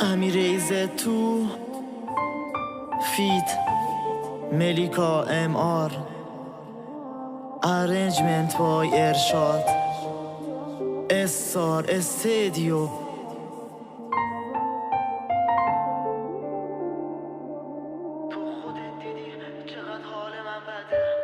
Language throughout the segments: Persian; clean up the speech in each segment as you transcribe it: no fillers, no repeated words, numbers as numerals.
امیریزه تو فیت ملیکا MR ارنجمنت بای ارشاد استار استدیو.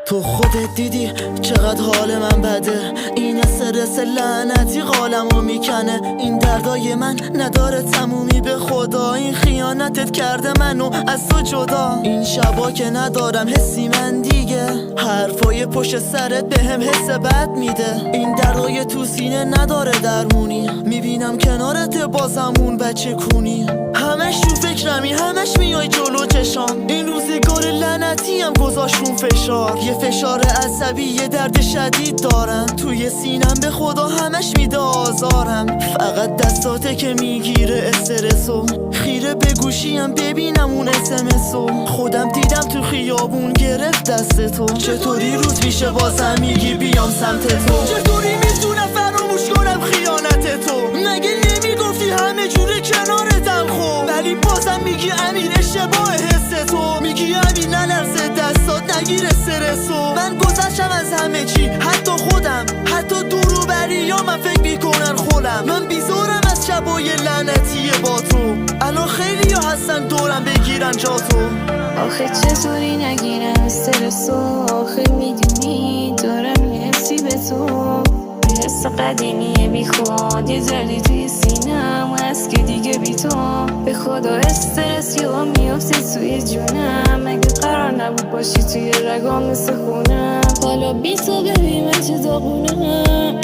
تو خودت دیدی چقدر حال من بده، این استرس لعنتی قالمو میکنه. این دردای من نداره تمومی، به خدا این خیانتت کرده منو از تو جدا. این شبا که ندارم حسی من دیگه، حرفای پشت سرت بهم حس بد میده. این دردای تو سینه نداره درمونی، میبینم کنارت بازمون بچه کونی. همش تو فکرمی، همش میای جلو چشام. این روزگار لعنتی هم گذاشتون فشار، یه فشار عصبی، یه درد شدید دارم توی سینم، به خدا همش میده آزارم. فقط دستاته که میگیره استرسو، خیره به گوشیم ببینم اون اسمسو. خودم دیدم تو خیابون گرفت دست تو، چطوری روز میشه بازم میگی بیام سمت تو؟ چطوری میتونم فراموش کنم خیانت تو؟ مگه نمیگفتی همه جوره کنارتم؟ خب ولی بازم میگی امیر اشتباه حس تو، میگی امیر نلرزه دستات نگیر استرسو. من گذشتم از همه چی، حتی خودم، حتی دورو بریا من فکر میکنن خودم. من بیزارم از شبای لعنتی با تو، الان خیلی ها هستن دورم بگیرن جا تو. آخه چطوری نگیرم استرسو؟ آخه میدونی دارم یه حسی به تو، یه حس قدیمیه بی خود، یه دردی توی سینم هست که دیگه بی تو. به خدا استرس یا میافته توی جونم، مگه قرار نبود باشی توی رگام مثل خونم؟ حالا بی تو ببین من چه داغونم.